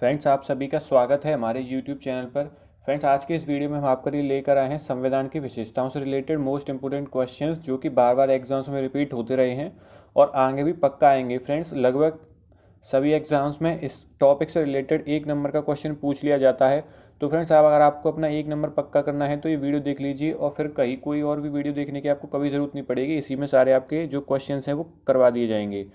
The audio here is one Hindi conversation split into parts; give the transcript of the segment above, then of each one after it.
फ्रेंड्स, आप सभी का स्वागत है हमारे यूट्यूब चैनल पर। फ्रेंड्स, आज के इस वीडियो में हम आपके लिए लेकर आए हैं संविधान की विशेषताओं से रिलेटेड मोस्ट इंपोर्टेंट क्वेश्चंस जो कि बार बार एग्जाम्स में रिपीट होते रहे हैं और आगे भी पक्का आएंगे। फ्रेंड्स, लगभग सभी एग्जाम्स में इस टॉपिक से रिलेटेड 1 नंबर का क्वेश्चन पूछ लिया जाता है। तो फ्रेंड्स, आप अगर आपको अपना 1 नंबर पक्का करना है तो ये वीडियो देख लीजिए और फिर कहीं कोई और भी वीडियो देखने की आपको कभी ज़रूरत नहीं पड़ेगी। इसी में सारे आपके जो क्वेश्चंस हैं वो करवा दिए जाएंगे।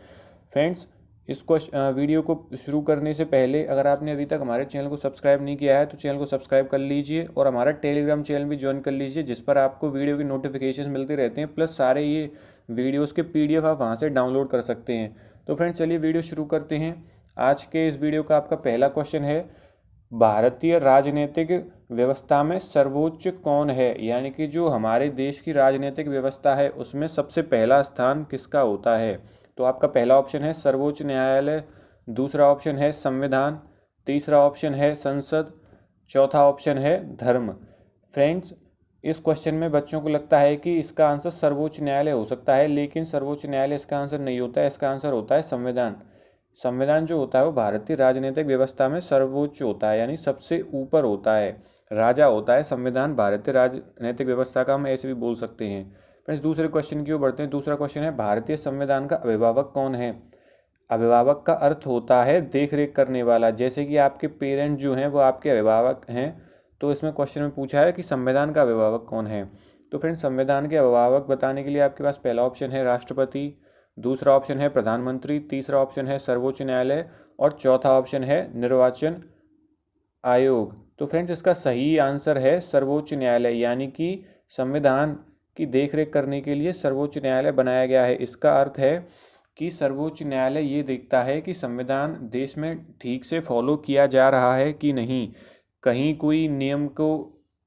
फ्रेंड्स, इस वीडियो को शुरू करने से पहले अगर आपने अभी तक हमारे चैनल को सब्सक्राइब नहीं किया है तो चैनल को सब्सक्राइब कर लीजिए और हमारा टेलीग्राम चैनल भी ज्वाइन कर लीजिए, जिस पर आपको वीडियो की नोटिफिकेशन मिलते रहते हैं, प्लस सारे ये वीडियोस के PDF आप वहाँ से डाउनलोड कर सकते हैं। तो फ्रेंड्स, चलिए वीडियो शुरू करते हैं। आज के इस वीडियो का आपका पहला क्वेश्चन है, भारतीय राजनीतिक व्यवस्था में सर्वोच्च कौन है? यानी कि जो हमारे देश की राजनीतिक व्यवस्था है उसमें सबसे पहला स्थान किसका होता है? तो आपका पहला ऑप्शन है सर्वोच्च न्यायालय, दूसरा ऑप्शन है संविधान, तीसरा ऑप्शन है संसद, चौथा ऑप्शन है धर्म। फ्रेंड्स, इस क्वेश्चन में बच्चों को लगता है कि इसका आंसर सर्वोच्च न्यायालय हो सकता है, लेकिन सर्वोच्च न्यायालय इसका आंसर नहीं होता है। इसका आंसर होता है संविधान। संविधान जो होता है वो भारतीय राजनीतिक व्यवस्था में सर्वोच्च होता है, यानी सबसे ऊपर होता है। राजा होता है संविधान भारतीय राजनीतिक व्यवस्था का, हम ऐसे भी बोल सकते हैं। फ्रेंड्स, दूसरे क्वेश्चन की ओर बढ़ते हैं। दूसरा क्वेश्चन है, भारतीय संविधान का अभिभावक कौन है? अभिभावक का अर्थ होता है देख रेख करने वाला। जैसे कि आपके पेरेंट जो हैं वो आपके अभिभावक हैं, तो इसमें क्वेश्चन में पूछा है कि संविधान का अभिभावक कौन है। तो फ्रेंड्स, संविधान के अभिभावक बताने के लिए आपके पास पहला ऑप्शन है राष्ट्रपति, दूसरा ऑप्शन है प्रधानमंत्री, तीसरा ऑप्शन है सर्वोच्च न्यायालय और चौथा ऑप्शन है निर्वाचन आयोग। तो फ्रेंड्स, इसका सही आंसर है सर्वोच्च न्यायालय, यानी कि संविधान की देखरेख करने के लिए सर्वोच्च न्यायालय बनाया गया है। इसका अर्थ है कि सर्वोच्च न्यायालय ये देखता है कि संविधान देश में ठीक से फॉलो किया जा रहा है कि नहीं, कहीं कोई नियम को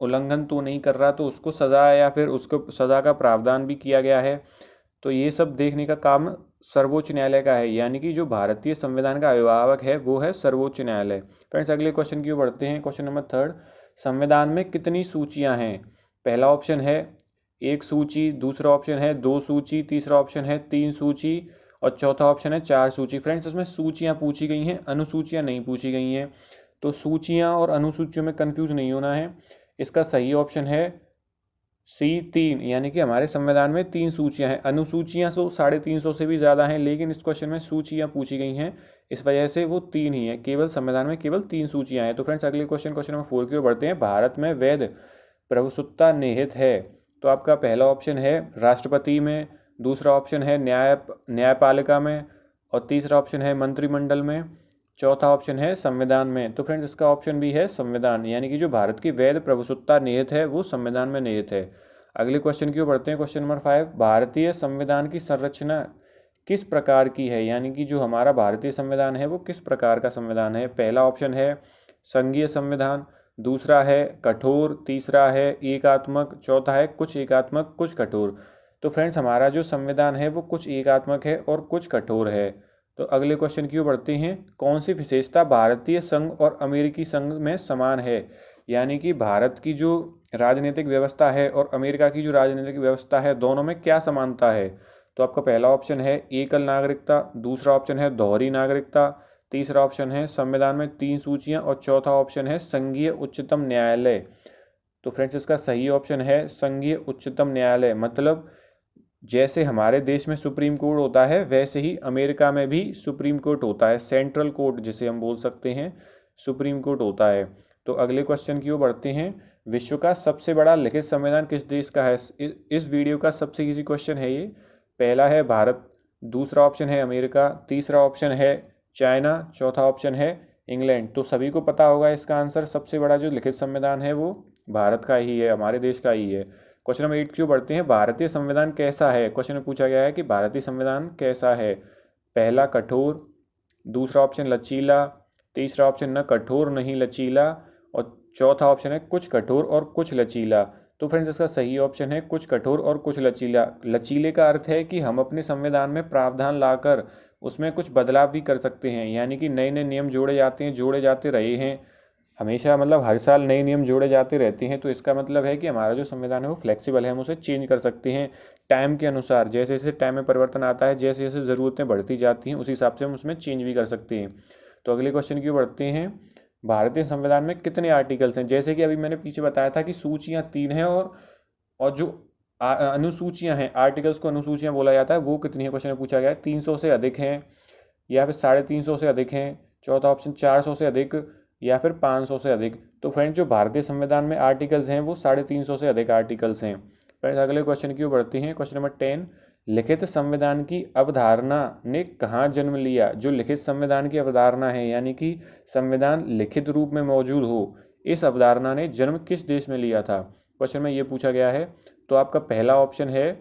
उल्लंघन तो नहीं कर रहा, तो उसको सज़ा या फिर उसको सज़ा का प्रावधान भी किया गया है। तो ये सब देखने का काम सर्वोच्च न्यायालय का है, यानी कि जो भारतीय संविधान का अभिभावक है वो है सर्वोच्च न्यायालय। फ्रेंड्स, अगले क्वेश्चन की ओर बढ़ते हैं। क्वेश्चन नंबर 3, संविधान में कितनी सूचियां हैं? पहला ऑप्शन है 1 सूची, दूसरा ऑप्शन है 2 सूची, तीसरा ऑप्शन है 3 सूची और चौथा ऑप्शन है 4 सूची। फ्रेंड्स, इसमें सूचियाँ पूछी गई हैं, अनुसूचियाँ नहीं पूछी गई हैं। तो सूचियाँ और अनुसूचियों में कन्फ्यूज नहीं होना है। इसका सही ऑप्शन है C 3, यानी कि हमारे संविधान में 3 सूचियां हैं। अनुसूचियां 350 से भी ज़्यादा हैं, लेकिन इस क्वेश्चन में सूचियां पूछी गई हैं, इस वजह से वो 3 ही है। केवल संविधान में केवल 3 सूचियां हैं। तो फ्रेंड्स, अगले क्वेश्चन नंबर 4 की ओर बढ़ते हैं। भारत में वैध प्रभुसत्ता निहित है? तो आपका पहला ऑप्शन है राष्ट्रपति में, दूसरा ऑप्शन है न्यायपालिका में और तीसरा ऑप्शन है मंत्रिमंडल में, चौथा ऑप्शन है संविधान में। तो फ्रेंड्स, इसका ऑप्शन भी है संविधान, यानी कि जो भारत की वैध प्रभुसत्ता निहित है वो संविधान में निहित है। अगले क्वेश्चन की ओर बढ़ते हैं। क्वेश्चन नंबर 5, भारतीय संविधान की संरचना किस प्रकार की है? यानी कि जो हमारा भारतीय संविधान है वो किस प्रकार का संविधान है? पहला ऑप्शन है संघीय संविधान, दूसरा है कठोर, तीसरा है एकात्मक, चौथा है कुछ एकात्मक कुछ कठोर। तो फ्रेंड्स, हमारा जो संविधान है वो कुछ एकात्मक है और कुछ कठोर है। तो अगले क्वेश्चन की ओर बढ़ते हैं। कौन सी विशेषता भारतीय संघ और अमेरिकी संघ में समान है? यानी कि भारत की जो राजनीतिक व्यवस्था है और अमेरिका की जो राजनीतिक व्यवस्था है, दोनों में क्या समानता है? तो आपका पहला ऑप्शन है एकल नागरिकता, दूसरा ऑप्शन है दोहरी नागरिकता, तीसरा ऑप्शन है संविधान में 3 सूचियां और चौथा ऑप्शन है संघीय उच्चतम न्यायालय। तो फ्रेंड्स, इसका सही ऑप्शन है संघीय उच्चतम न्यायालय। मतलब जैसे हमारे देश में सुप्रीम कोर्ट होता है वैसे ही अमेरिका में भी सुप्रीम कोर्ट होता है, सेंट्रल कोर्ट जिसे हम बोल सकते हैं, सुप्रीम कोर्ट होता है। तो अगले क्वेश्चन की ओर बढ़ते हैं। विश्व का सबसे बड़ा लिखित संविधान किस देश का है? इस वीडियो का सबसे इजी क्वेश्चन है ये। पहला है भारत, दूसरा ऑप्शन है अमेरिका, तीसरा ऑप्शन है चाइना, चौथा ऑप्शन है इंग्लैंड। तो सभी को पता होगा इसका आंसर, सबसे बड़ा जो लिखित संविधान है वो भारत का ही है, हमारे देश का ही है। क्वेश्चन नंबर 8 क्यों बढ़ते हैं। भारतीय संविधान कैसा है? क्वेश्चन में पूछा गया है कि भारतीय संविधान कैसा है। पहला कठोर, दूसरा ऑप्शन लचीला, तीसरा ऑप्शन न कठोर नहीं लचीला और चौथा ऑप्शन है कुछ कठोर और कुछ लचीला। तो फ्रेंड्स, इसका सही ऑप्शन है कुछ कठोर और कुछ लचीला। लचीले का अर्थ है कि हम अपने संविधान में प्रावधान लाकर उसमें कुछ बदलाव भी कर सकते हैं, यानी कि नए नए नियम जोड़े जाते हैं, जोड़े जाते रहे हैं हमेशा, मतलब हर साल नए नियम जोड़े जाते रहते हैं। तो इसका मतलब है कि हमारा जो संविधान है वो फ्लेक्सिबल है, हम उसे चेंज कर सकते हैं टाइम के अनुसार। जैसे जैसे टाइम में परिवर्तन आता है, जैसे जैसे ज़रूरतें बढ़ती जाती हैं, उसी हिसाब से हम उसमें चेंज भी कर सकते हैं। तो अगले क्वेश्चन की ओर बढ़ते हैं। भारतीय संविधान में कितने आर्टिकल्स हैं? जैसे कि अभी मैंने पीछे बताया था कि सूचियाँ 3 हैं और जो अनुसूचियाँ हैं, आर्टिकल्स को अनुसूचियाँ बोला जाता है, वो कितनी है क्वेश्चन में पूछा गया है। 300 से अधिक हैं या फिर 350 से अधिक हैं, चौथा ऑप्शन 400 से अधिक या फिर 500 से अधिक। तो फ्रेंड्स जो भारतीय संविधान में आर्टिकल्स हैं वो 350 से अधिक आर्टिकल्स हैं। फ्रेंड्स अगले क्वेश्चन की ओर बढ़ते हैं। क्वेश्चन नंबर 10, लिखित संविधान की अवधारणा ने कहाँ जन्म लिया? जो लिखित संविधान की अवधारणा है, यानी कि संविधान लिखित रूप में मौजूद हो, इस अवधारणा ने जन्म किस देश में लिया था? क्वेश्चन में ये पूछा गया है। तो आपका पहला ऑप्शन है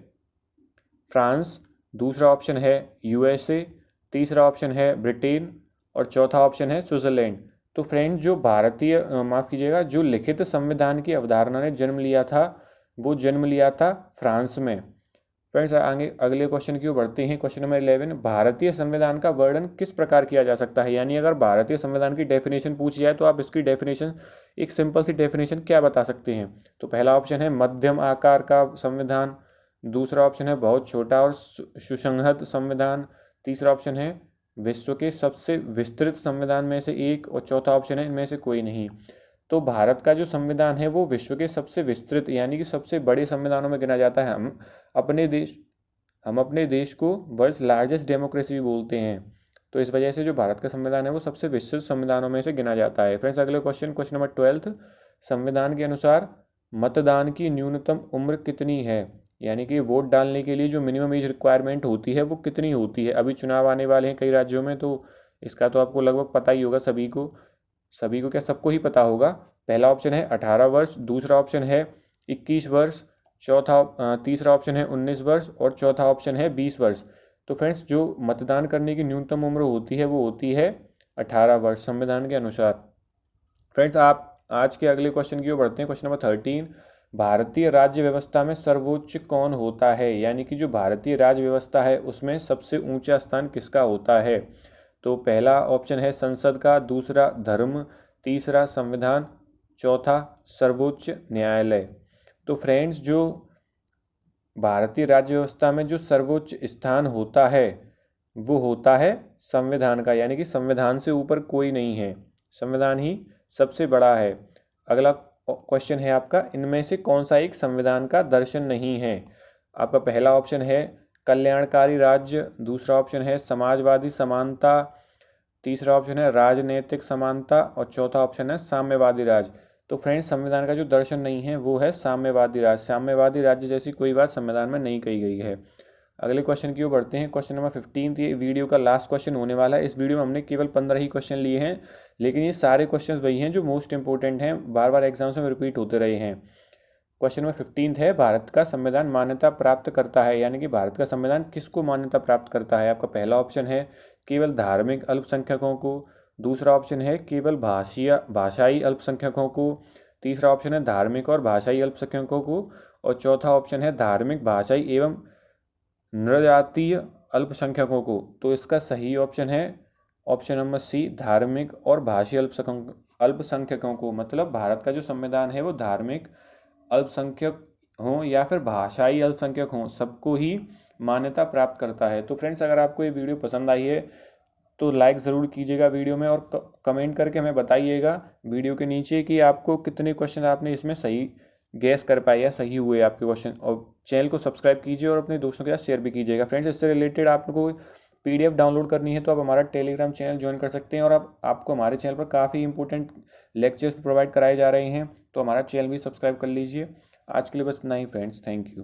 फ्रांस, दूसरा ऑप्शन है यूएसए, तीसरा ऑप्शन है ब्रिटेन और चौथा ऑप्शन है स्विट्जरलैंड। तो फ्रेंड जो जो लिखित संविधान की अवधारणा ने जन्म लिया था, वो जन्म लिया था फ्रांस में। फ्रेंड्स आगे अगले क्वेश्चन की ओर बढ़ते हैं। क्वेश्चन नंबर 11, भारतीय संविधान का वर्णन किस प्रकार किया जा सकता है? यानी अगर भारतीय संविधान की डेफिनेशन पूछी जाए तो आप इसकी डेफिनेशन, एक सिंपल सी डेफिनेशन क्या बता सकते हैं? तो पहला ऑप्शन है मध्यम आकार का संविधान, दूसरा ऑप्शन है बहुत छोटा और सुसंहत संविधान, तीसरा ऑप्शन है विश्व के सबसे विस्तृत संविधान में से एक और चौथा ऑप्शन है इनमें से कोई नहीं। तो भारत का जो संविधान है वो विश्व के सबसे विस्तृत यानी कि सबसे बड़े संविधानों में गिना जाता है। हम अपने देश को वर्ल्ड्स लार्जेस्ट डेमोक्रेसी भी बोलते हैं। तो इस वजह से जो भारत का संविधान है वो सबसे विस्तृत संविधानों में से गिना जाता है। फ्रेंड्स अगले क्वेश्चन नंबर 12, संविधान के अनुसार मतदान की न्यूनतम उम्र कितनी है? यानी कि वोट डालने के लिए जो मिनिमम एज रिक्वायरमेंट होती है वो कितनी होती है? अभी चुनाव आने वाले हैं कई राज्यों में, तो इसका तो आपको लगभग पता ही होगा सभी को क्या सबको ही पता होगा। पहला ऑप्शन है 18 वर्ष, दूसरा ऑप्शन है 21 वर्ष, तीसरा ऑप्शन है 19 वर्ष और चौथा ऑप्शन है 20 वर्ष। तो फ्रेंड्स जो मतदान करने की न्यूनतम उम्र होती है वो होती है 18 वर्ष संविधान के अनुसार। फ्रेंड्स आप आज के अगले क्वेश्चन की ओर बढ़ते हैं। क्वेश्चन नंबर 13, भारतीय राज्य व्यवस्था में सर्वोच्च कौन होता है? यानी कि जो भारतीय राज्य व्यवस्था है उसमें सबसे ऊंचा स्थान किसका होता है? तो पहला ऑप्शन है संसद का, दूसरा धर्म, तीसरा संविधान, चौथा सर्वोच्च न्यायालय। तो फ्रेंड्स जो भारतीय राज्य व्यवस्था में जो सर्वोच्च स्थान होता है वो होता है संविधान का, यानी कि संविधान से ऊपर कोई नहीं है, संविधान ही सबसे बड़ा है। अगला क्वेश्चन है आपका, इनमें से कौन सा एक संविधान का दर्शन नहीं है? आपका पहला ऑप्शन है कल्याणकारी राज्य, दूसरा ऑप्शन है समाजवादी समानता, तीसरा ऑप्शन है राजनीतिक समानता और चौथा ऑप्शन है साम्यवादी राज्य। तो फ्रेंड्स संविधान का जो दर्शन नहीं है वो है साम्यवादी राज्य। साम्यवादी राज्य जैसी कोई बात संविधान में नहीं कही गई है। अगले क्वेश्चन की ओर बढ़ते हैं। क्वेश्चन नंबर 15, ये वीडियो का लास्ट क्वेश्चन होने वाला है। इस वीडियो में हमने केवल 15 ही क्वेश्चन लिए हैं, लेकिन ये सारे क्वेश्चन वही हैं जो मोस्ट इंपॉर्टेंट हैं, बार बार एग्जाम्स में रिपीट होते रहे हैं। क्वेश्चन नंबर 15 है, भारत का संविधान मान्यता प्राप्त करता है, यानी कि भारत का संविधान किसको मान्यता प्राप्त करता है? आपका पहला ऑप्शन है केवल धार्मिक अल्पसंख्यकों को, दूसरा ऑप्शन है केवल भाषाई अल्पसंख्यकों को, तीसरा ऑप्शन है धार्मिक और भाषाई अल्पसंख्यकों को और चौथा ऑप्शन है धार्मिक, भाषाई एवं नृजातीय अल्पसंख्यकों को। तो इसका सही ऑप्शन है ऑप्शन नंबर सी, धार्मिक और भाषाई अल्पसंख्यकों को। मतलब भारत का जो संविधान है वो धार्मिक अल्पसंख्यक हों या फिर भाषाई अल्पसंख्यक हों, सबको ही मान्यता प्राप्त करता है। तो फ्रेंड्स अगर आपको ये वीडियो पसंद आई है तो लाइक ज़रूर कीजिएगा वीडियो में और कमेंट करके हमें बताइएगा वीडियो के नीचे कि आपको कितने क्वेश्चन आपने इसमें सही गैस कर पाए या सही हुए आपके क्वेश्चन। और चैनल को सब्सक्राइब कीजिए और अपने दोस्तों के साथ शेयर भी कीजिएगा। फ्रेंड्स इससे रिलेटेड आपको PDF डाउनलोड करनी है तो आप हमारा टेलीग्राम चैनल ज्वाइन कर सकते हैं और आपको हमारे चैनल पर काफ़ी इंपॉर्टेंट लेक्चर्स प्रोवाइड कराए जा रहे हैं, तो हमारा चैनल भी सब्सक्राइब कर लीजिए। आज के लिए बस इतना ही फ्रेंड्स, थैंक यू।